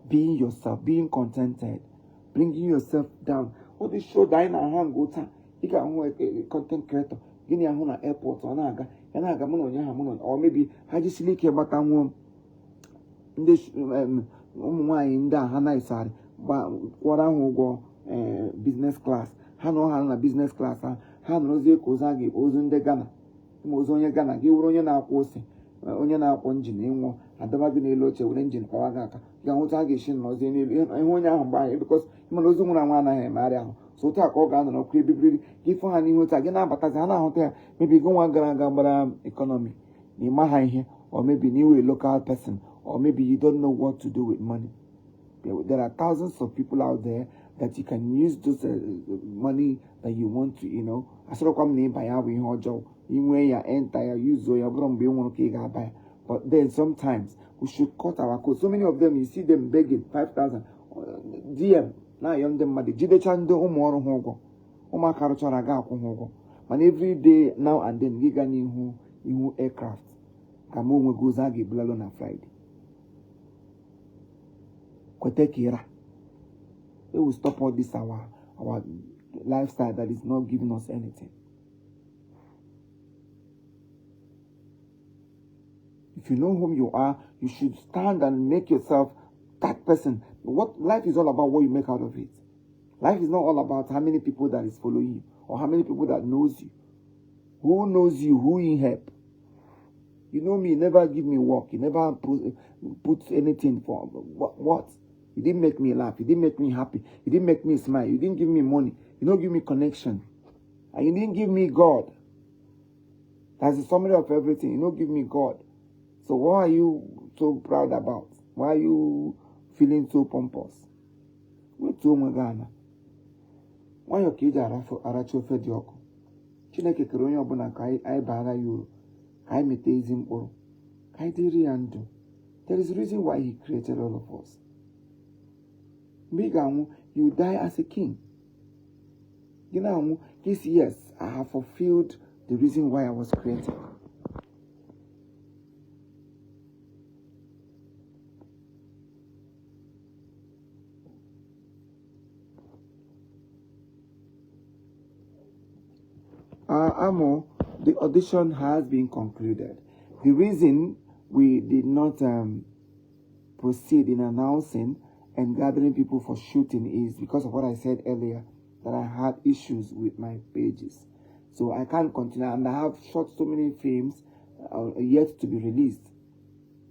Being yourself, being contented, bringing yourself down. What the show that in a hand go to, you can a content creator, Guinea Hona airport or Naga, and I got mono, or maybe I just leak about that one. This in the Hana side, but what I will go business class. Hano business class. Hanozie Kozagi, Ozun de Ghana. Mozonia Ghana, give Ronya Quosi, Onyana Ponjin, Inwo, and the Magni Loche with engine Kawagaka. Yamutagishin was in Onya by because Malozuna Wana Maria. So talk organ or cribby, give for Hani Mutagana, but as Hana Hotel, maybe go on Gambara economy. Ni Mahai, or maybe new a local person, or maybe you don't know what to do with money. There are thousands of people out there that you can use those money that you want to, I sort of come name by our job. In where you enter, use your brum be one okay buy. But then sometimes we should cut our cost. So many of them, you see them begging 5,000 DM. Now you them money. Jide chando umoro hogo. Uma karochara ga hogo. And every day now and then we get new aircraft. Kamo we go zagi blalo na Friday. Kotekira. It will stop all this our lifestyle that is not giving us anything. If you know whom you are, you should stand and make yourself that person. What life is all about, what you make out of it. Life is not all about how many people that is following you or how many people that knows you. Who knows you? Who you help? You know me, you never give me work. You never put anything for what? You didn't make me laugh. You didn't make me happy. You didn't make me smile. You didn't give me money. You don't give me connection. And you didn't give me God. That's the summary of everything. You don't give me God. So what are you so proud about? Why are you feeling so pompous? Wait to Magana. Why your kids are for Aracho Fedioko? Chineke Keronya Bonaka, I baga you. I metazim or I did and there is a reason why he created all of us. You die as a king. Yes, I have fulfilled the reason why I was created. Amo, the audition has been concluded. The reason we did not proceed in announcing and gathering people for shooting is because of what I said earlier, that I had issues with my pages. So I can't continue, and I have shot so many films yet to be released.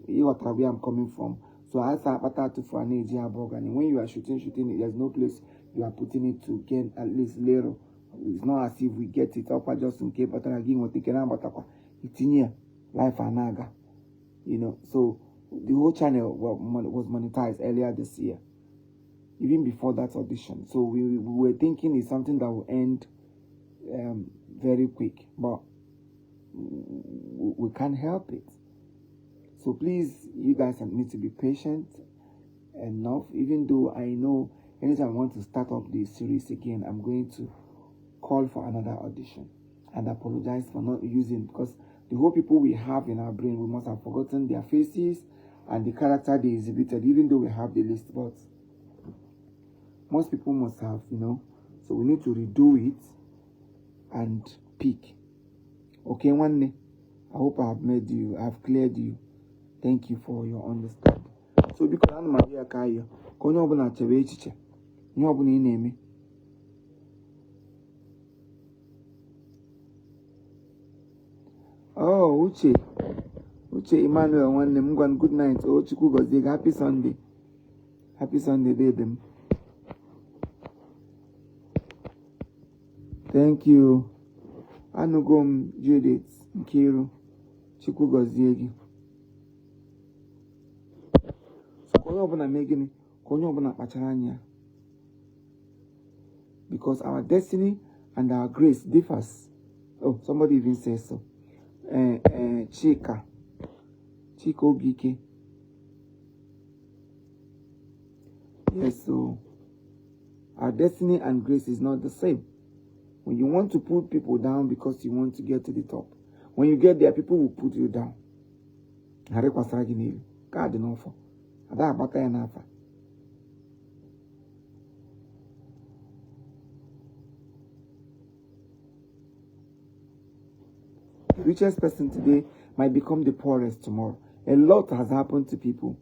You are where I'm coming from. So I started for an age and when you are shooting, there's no place you are putting it to get at least later. It's not as if we get it up just in case, but again, what taking about it's in here, life anaga, So the whole channel was monetized earlier this year, even before that audition. So we were thinking it's something that will end very quick, but we can't help it. So please, you guys need to be patient enough. Even though I know anytime I want to start up this series again, I'm going to call for another audition and apologize for not using, because the whole people we have in our brain, we must have forgotten their faces and the character they exhibited, even though we have the list. But most people must have, so we need to redo it and pick. Okay, one day, I hope I have cleared you. Thank you for your understanding. So because I'm Maria Kayo, konyo obuna chebe echiche, ihe obuna ị na-eme. Oh, Uche Emmanuel, one name, good night. Oh, Chukwu gozie, happy Sunday. Happy Sunday, baby. Thank you. Anugom Judith Nkiru, Chukwu gozie gị. So, konye obuna megini, konye obuna kpachara anya. Because our destiny and our grace differs. Oh, somebody even says so. Chika Ogike. Yes, so our destiny and grace is not the same. When you want to put people down because you want to get to the top, when you get there, people will put you down. The richest person today might become the poorest tomorrow. A lot has happened to people,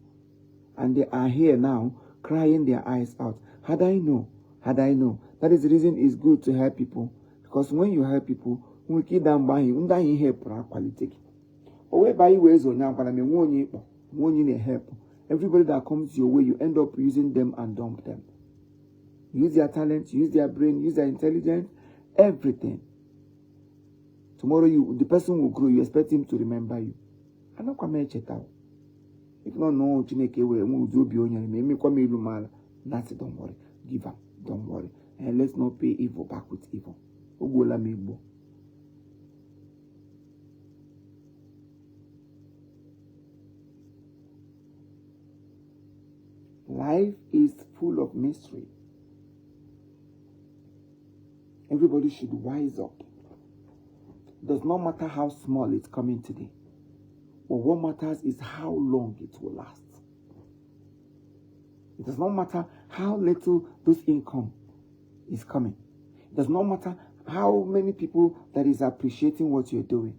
and they are here now crying their eyes out. Had I known. That is the reason it's good to help people, because when you help people, we keep them by him. Help quality. Help. Everybody that comes your way, you end up using them and dump them. Use their talent, use their brain, use their intelligence, everything. Tomorrow the person will grow. You expect him to remember you. I don't come If not, no, that's it, don't worry. Give up, don't worry. And let's not pay evil back with evil. Life is full of mystery. Everybody should wise up. Does not matter how small it's coming today. But what matters is how long it will last. It does not matter how little those income is coming. It does not matter how many people that is appreciating what you're doing.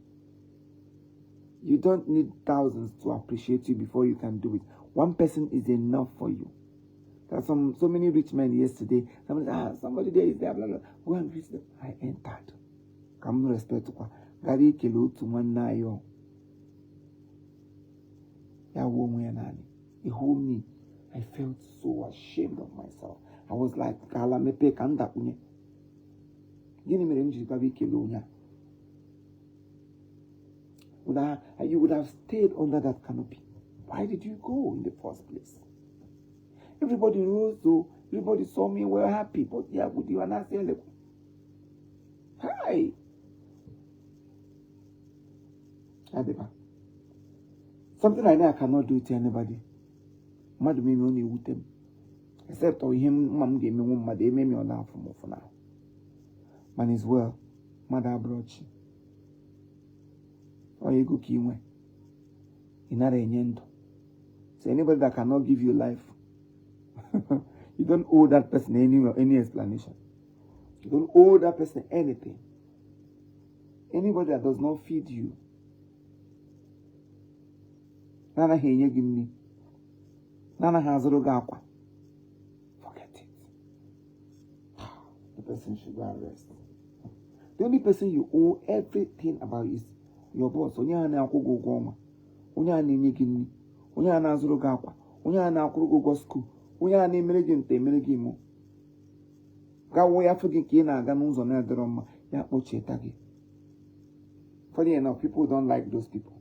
You don't need thousands to appreciate you before you can do it. One person is enough for you. There are so many rich men yesterday. Somebody there is there, blah, blah. Go and reach them. I entered. Come respect to Gary Kelu to one nayo. Ya woman nani. The whole me. I felt so ashamed of myself. I was like, Kala mepe kanda kunye. Gini merenji Gary Kelu nya. You would have stayed under that canopy. Why did you go in the first place? Everybody rose, so everybody saw me and were happy. But yeah, would you and I say, hi. Something like that I cannot do to anybody. Mad me only with them. Except or him, mom gave me one, they made me on now for now. Man is well. Mother brought you. Or you go kiwe. Inara enyendo. So anybody that cannot give you life, you don't owe that person any explanation. You don't owe that person anything. Anybody that does not feed you, Nana henye gimni. Nana hazuru gakwa. Forget it. The person should go and rest. The only person you owe everything about is your boss. Onya na akwugo goma. Onya na enye gimni. Onya na hazuru gakwa. Onya na akwugo go school. Onya na emere gi nte emere gi mo. Gawo ya fugi ki na aga n'ụzọ na edoro mma ya kpochieta gị. Funny enough, people don't like those people.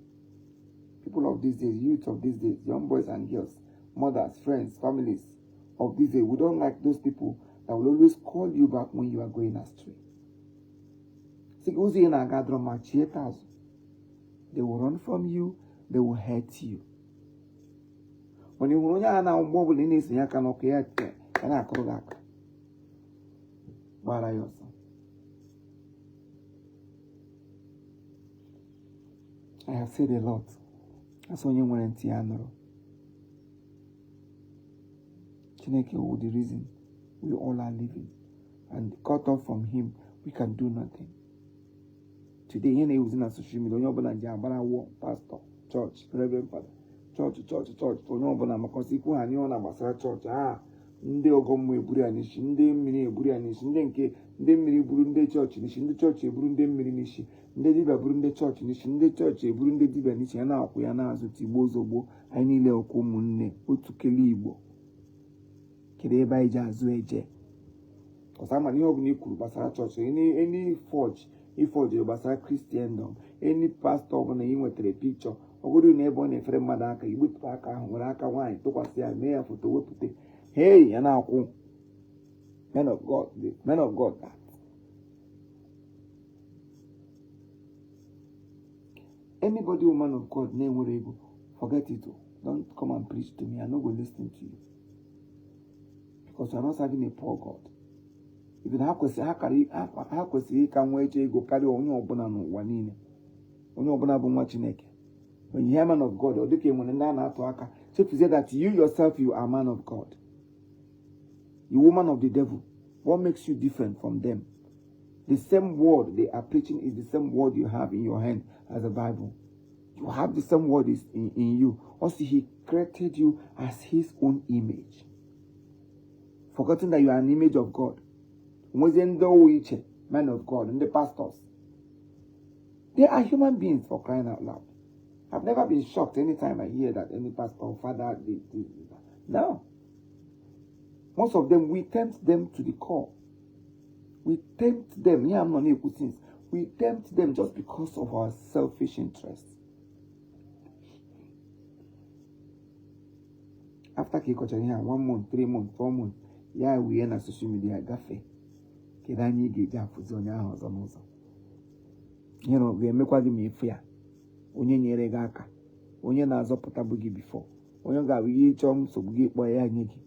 People of these days, youth of these days, young boys and girls, mothers, friends, families of these days, we don't like those people that will always call you back when you are going astray. They will run from you, they will hurt you. When you run out now, mobile in this, you can okay, and I call that. But I also. I have said a lot. That's when you went to Tiano. Chineke will the reason we all are living. And cut off from him, we can do nothing. Today, he was in a social media. Pastor, church, reverend father, church. Church. Ndị ogomwe eburu anishi, ndị mmiri eburu anishi, ndị mmiri eburu ndị chọọchị nishi, ndị chọọchị eburu ndị mmiri nishi, ndị dibịa eburu ndị chọọchị nishi, ndị chọọchị eburu ndị dibịa nishi, ya na-akwụ ya na-azụ tigbo ozugbo. Anyị niile ọkụ ụmụnne otu kele Igbo. Kedu ebe anyị ji azụ eje? Ọsa ma ihe ọbụla ikwuru gbasara chọọchị, any forge gbasara Christendom, any pastor ọbụla ị nwetara picture, ọ bụrụ na ebe ọ na-efere mmadụ aka, igbutụ aka ahụ nwere aka nwaanyị tụkwasị ya, mee ya foto wepụta. Hey, and now, men of God, that. Anybody, woman of God, name will able, forget it. Don't come and preach to me. I'm not going to listen to you. Because you're not serving a poor God. If you have to can wait to go carry on your bonano one on your bonabuma chineke. When you hear man of God, or they came on and to aka, so to say that you yourself, you are man of God. You woman of the devil. What makes you different from them? The same word they are preaching is the same word you have in your hand as a Bible. You have the same word is in you. Also, he created you as his own image. Forgetting that you are an image of God. Wasn't the men of God and the pastors. They are human beings, for crying out loud. I've never been shocked anytime I hear that any pastor or father did that. No. Most of them, we tempt them to the core. We tempt them. Yeah, I'm not equal things. We tempt them just because of our selfish interests. After Kikocha here, 1 month, 3 months, 4 months, yeah, we end a social media gafe. Kedani geja fuzonya hozonozo. You know, we make what me fear. Onye nyere gị aka. Onye na-azọpụta bụ gị before. Onye ga-abụ ihe ịchọ nsogbu gị kpọọ ya nye gị.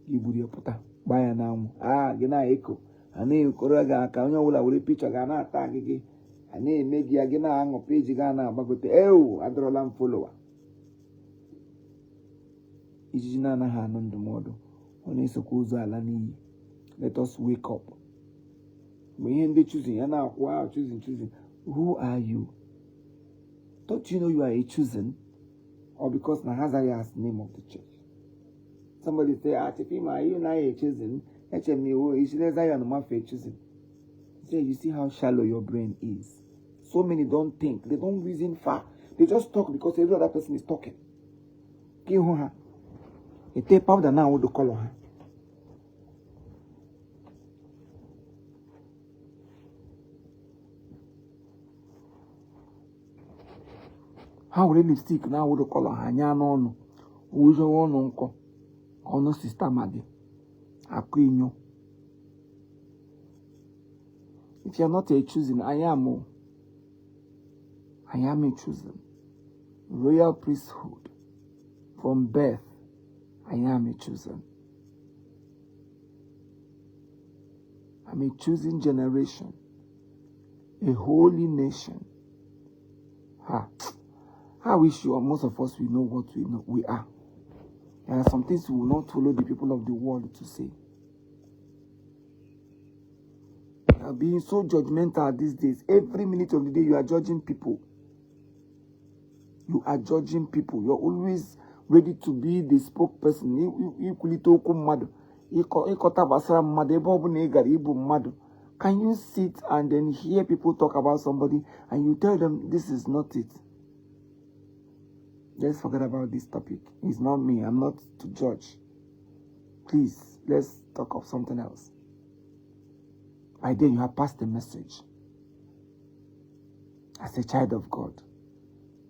Giburi pụta gbaa ya n'anwụ gị na-eko a na-ekoro gị aka onye ọbụla were pichọ ga na-ata gị a na-eme gị ya gị na-aṅụ peji ga na-agbagote adọrọla m folowa ijiji na-anaghị anụ ndụmọdụ ọ na-esokwa ụzọ ala n'iyi. Let us wake up. Mgbe ihe ndị choosing ya na-akwụ choosing. Who are you? Don't you know you are a chosen? Or because Nahazaya is the name of the church? Somebody say, Chief Imo, are you not a chosen? HMO, is Zion not a chosen? Say, you see how shallow your brain is. So many don't think. They don't reason far. They just talk because every other person is talking. Kihoha. A tape powder now with the color. How will lipstick now with the color? Hanya no. Who's your own uncle? Ono sister Maggi. Akuinyo. If you're not a choosing, I am a choosing. Royal priesthood. From birth, I am a chosen. I'm a choosing generation. A holy nation. I wish you, most of us, we know what we are. There are some things we will not follow the people of the world to say. You are being so judgmental these days. Every minute of the day, you are judging people. You are judging people. You're always ready to be the spokesperson. Can you sit and then hear people talk about somebody and you tell them this is not it? Let's forget about this topic. It's not me. I'm not to judge. Please, let's talk of something else. By then, you have passed the message. As a child of God,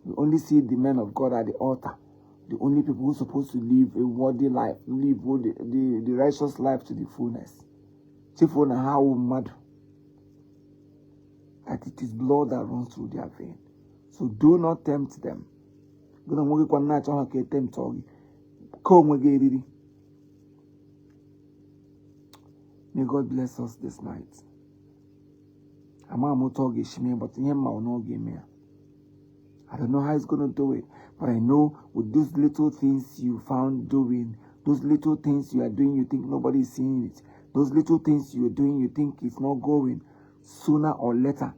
we only see the men of God at the altar. The only people who are supposed to live a worthy life, live the righteous life to the fullness. Chief, how mad. that it is blood that runs through their vein. So do not tempt them. May God bless us this night. I don't know how he's going to do it, but I know with those little things you found doing, those little things you are doing, you think nobody is seeing it. Those little things you are doing, you think it's not going. Sooner or later,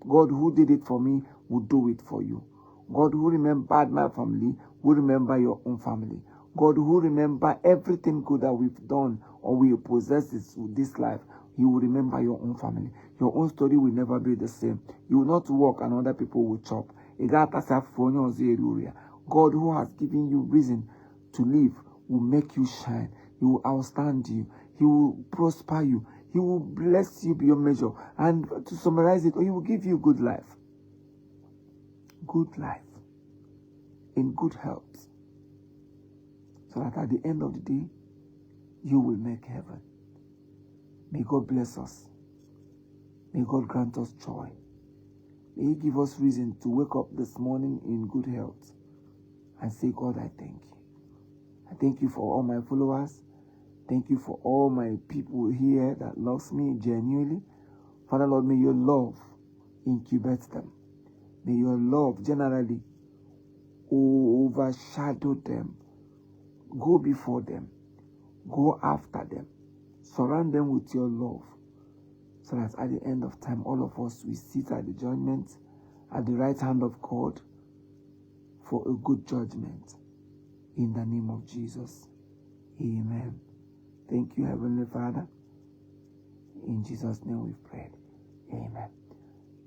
God who did it for me will do it for you. God who remembered my family will remember your own family. God who remember everything good that we've done or we possess this life, He will remember your own family. Your own story will never be the same. You will not walk and other people will chop. God who has given you reason to live will make you shine. He will outstand you. He will prosper you. He will bless you beyond measure. And to summarize it, He will give you good life. Good life. In good health. So that at the end of the day, you will make heaven. May God bless us. May God grant us joy. May He give us reason to wake up this morning in good health and say, God, I thank you. I thank you for all my followers. Thank you for all my people here that loves me genuinely. Father, Lord, may your love incubate them. May your love generally overshadow them. Go before them. Go after them. Surround them with your love. So that at the end of time, all of us will sit at the judgment, at the right hand of God, for a good judgment. In the name of Jesus. Amen. Thank you, Heavenly Father. In Jesus' name we've prayed. Amen.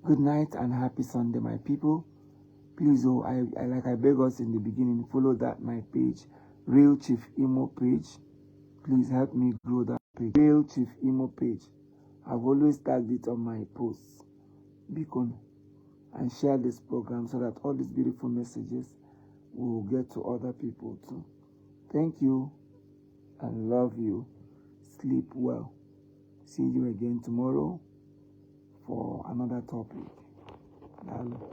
Good night and happy Sunday, my people. Please, I beg us in the beginning, follow my page, Real Chief Imo page. Please help me grow that page. Real Chief Imo page. I've always tagged it on my posts. Beacon and share this program so that all these beautiful messages will get to other people too. Thank you and love you. Sleep well. See you again tomorrow for another topic. Bye.